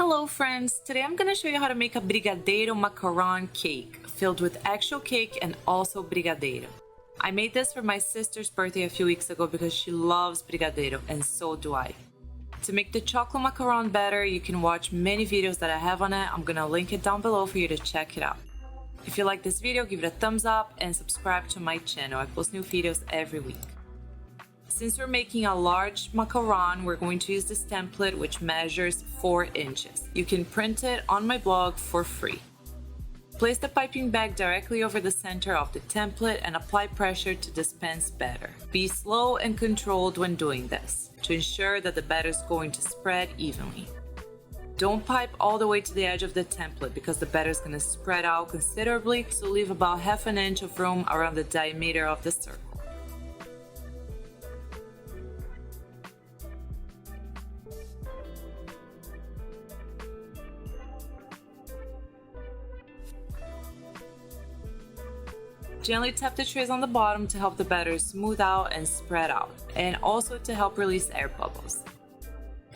Hello friends! Today I'm going to show you how to make a Brigadeiro Macaron Cake filled with actual cake and also Brigadeiro. I made this for my sister's birthday a few weeks ago because she loves Brigadeiro and so do I. To make the chocolate macaron better, you can watch many videos that I have on it. I'm going to link it down below for you to check it out. If you like this video, give it a thumbs up and subscribe to my channel. I post new videos every week. Since we're making a large macaron, we're going to use this template which measures 4 inches. You can print it on my blog for free. Place the piping bag directly over the center of the template and apply pressure to dispense batter. Be slow and controlled when doing this to ensure that the batter is going to spread evenly. Don't pipe all the way to the edge of the template because the batter is going to spread out considerably, so leave about ½ an inch of room around the diameter of the circle. Gently tap the trays on the bottom to help the batter smooth out and spread out, and also to help release air bubbles.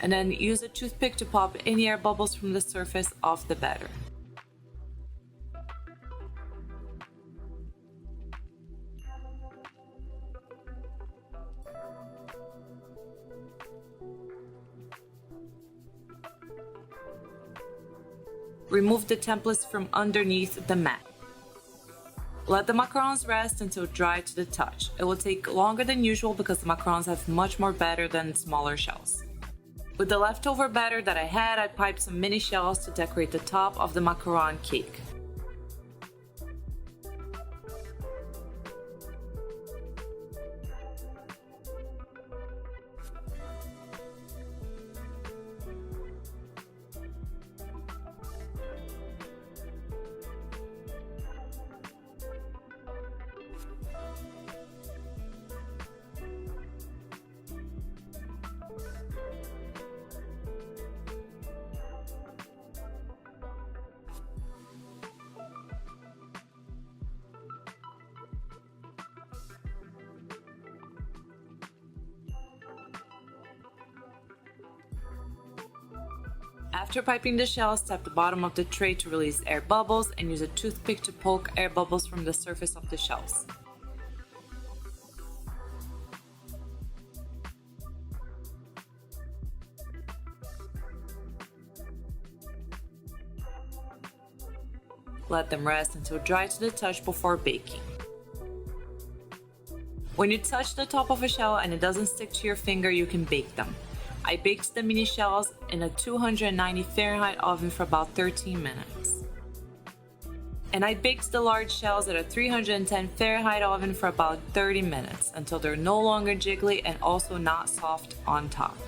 And then use a toothpick to pop any air bubbles from the surface of the batter. Remove the templates from underneath the mat. Let the macarons rest until dry to the touch. It will take longer than usual because the macarons have much more batter than smaller shells. With the leftover batter that I had, I piped some mini shells to decorate the top of the macaron cake. After piping the shells, tap the bottom of the tray to release air bubbles and use a toothpick to poke air bubbles from the surface of the shells. Let them rest until dry to the touch before baking. When you touch the top of a shell and it doesn't stick to your finger, you can bake them. I baked the mini shells in a 290 Fahrenheit oven for about 13 minutes. And I baked the large shells at a 310 Fahrenheit oven for about 30 minutes until they're no longer jiggly and also not soft on top.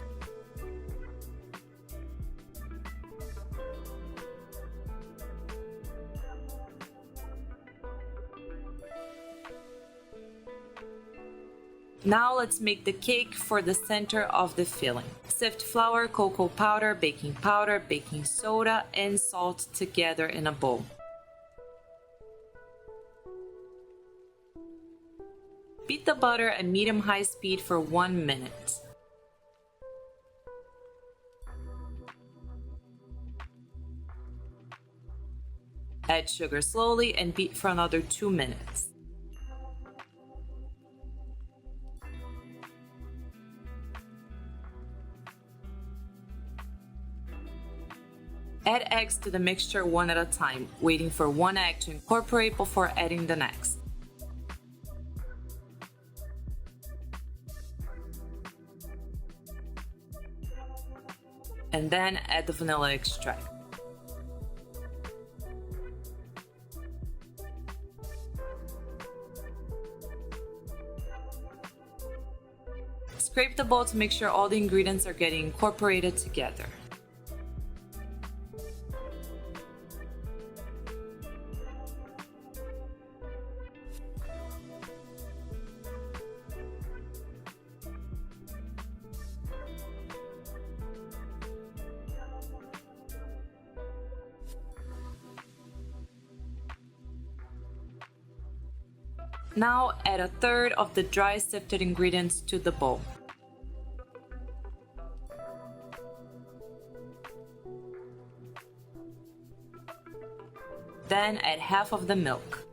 Now let's make the cake for the center of the filling. Sift flour, cocoa powder, baking soda, and salt together in a bowl. Beat the butter at medium-high speed for 1 minute. Add sugar slowly and beat for another 2 minutes. Add eggs to the mixture one at a time, waiting for one egg to incorporate before adding the next. And then add the vanilla extract. Scrape the bowl to make sure all the ingredients are getting incorporated together. Now add a third of the dry sifted ingredients to the bowl. Then add half of the milk.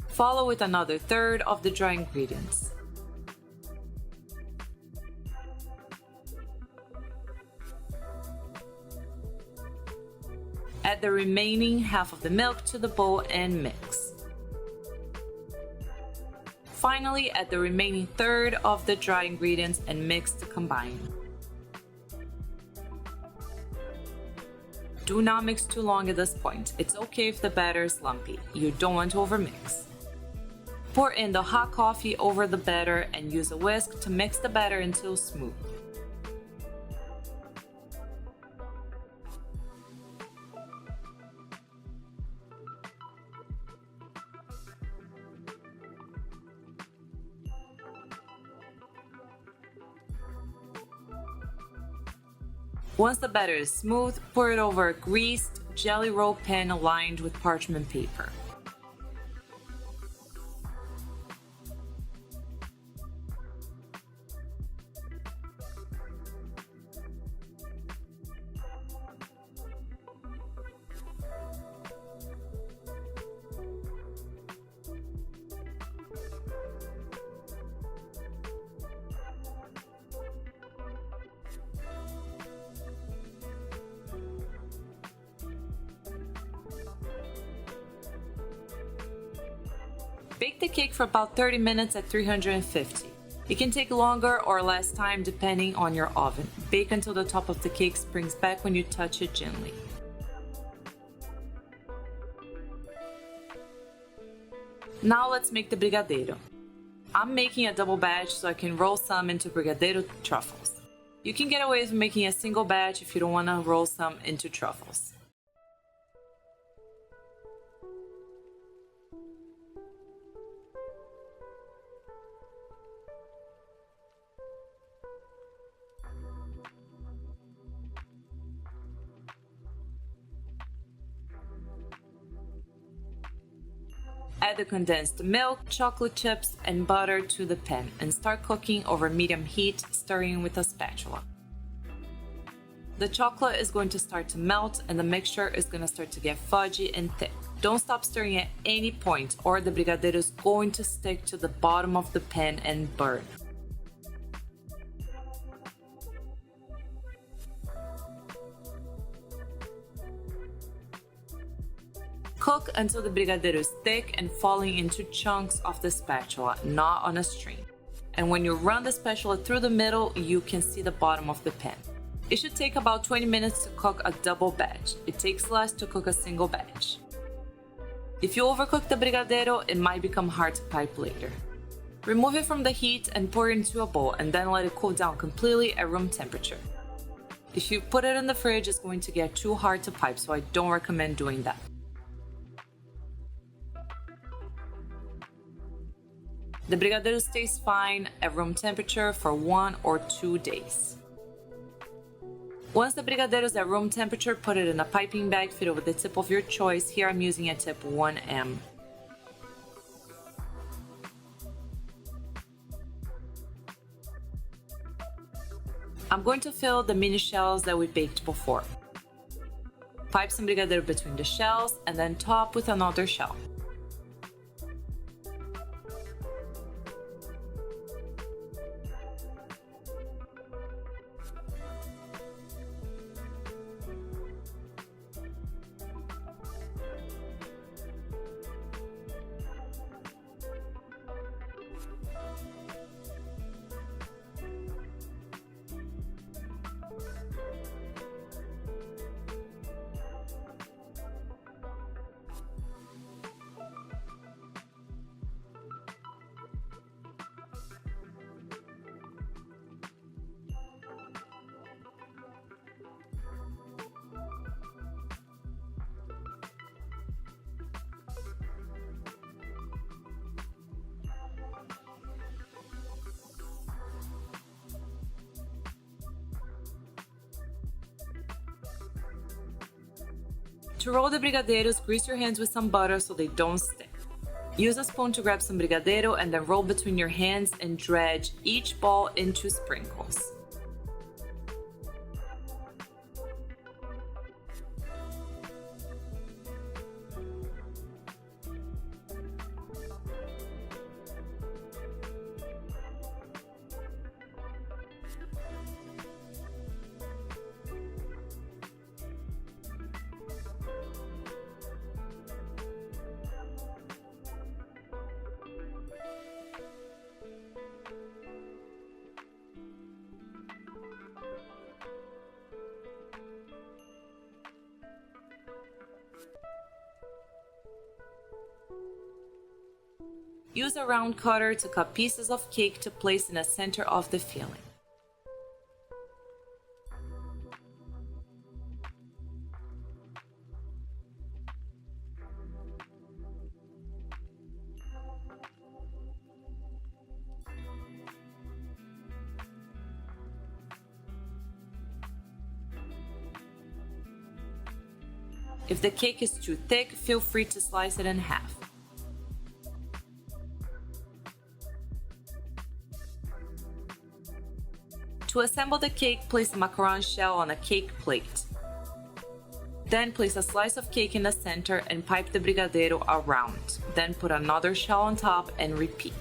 Follow with another third of the dry ingredients. Add the remaining half of the milk to the bowl and mix. Finally, add the remaining third of the dry ingredients and mix to combine. Do not mix too long at this point. It's okay if the batter is lumpy. You don't want to overmix. Pour in the hot coffee over the batter and use a whisk to mix the batter until smooth. Once the batter is smooth, pour it over a greased jelly roll pan lined with parchment paper. Bake the cake for about 30 minutes at 350. It can take longer or less time depending on your oven. Bake until the top of the cake springs back when you touch it gently. Now let's make the brigadeiro. I'm making a double batch so I can roll some into brigadeiro truffles. You can get away with making a single batch if you don't want to roll some into truffles. Add the condensed milk, chocolate chips, and butter to the pan and start cooking over medium heat, stirring with a spatula. The chocolate is going to start to melt and the mixture is going to start to get fudgy and thick. Don't stop stirring at any point or the brigadeiro is going to stick to the bottom of the pan and burn. Cook until the brigadeiro is thick and falling into chunks off the spatula, not on a string. And when you run the spatula through the middle, you can see the bottom of the pan. It should take about 20 minutes to cook a double batch. It takes less to cook a single batch. If you overcook the brigadeiro, it might become hard to pipe later. Remove it from the heat and pour it into a bowl and then let it cool down completely at room temperature. If you put it in the fridge, it's going to get too hard to pipe, so I don't recommend doing that. The brigadeiro stays fine at room temperature for 1 or 2 days. Once the brigadeiro is at room temperature, put it in a piping bag filled with the tip of your choice. Here I'm using a tip 1M. I'm going to fill the mini shells that we baked before. Pipe some brigadeiro between the shells and then top with another shell. To roll the brigadeiros, grease your hands with some butter so they don't stick. Use a spoon to grab some brigadeiro and then roll between your hands and dredge each ball into sprinkles. Use a round cutter to cut pieces of cake to place in the center of the filling. If the cake is too thick, feel free to slice it in half. To assemble the cake, place the macaron shell on a cake plate. Then place a slice of cake in the center and pipe the brigadeiro around. Then put another shell on top and repeat.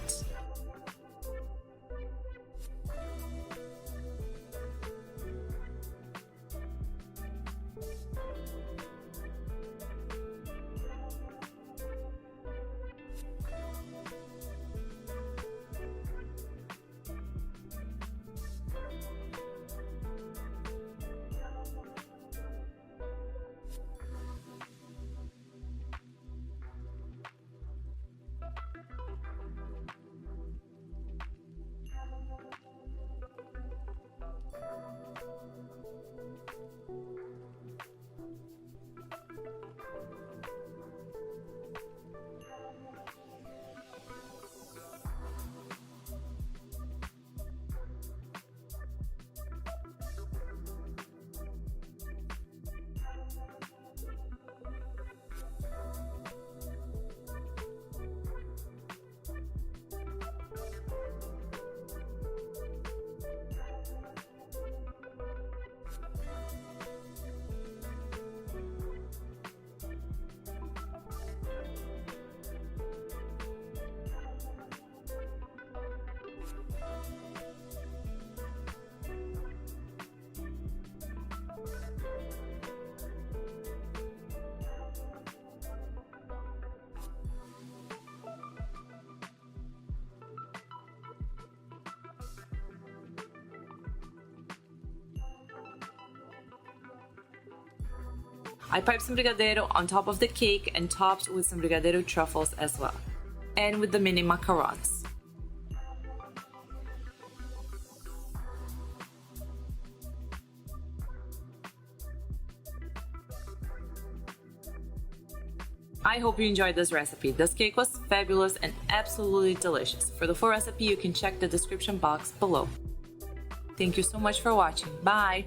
I piped some brigadeiro on top of the cake and topped with some brigadeiro truffles as well, and with the mini macarons. I hope you enjoyed this recipe. This cake was fabulous and absolutely delicious. For the full recipe, you can check the description box below. Thank you so much for watching. Bye!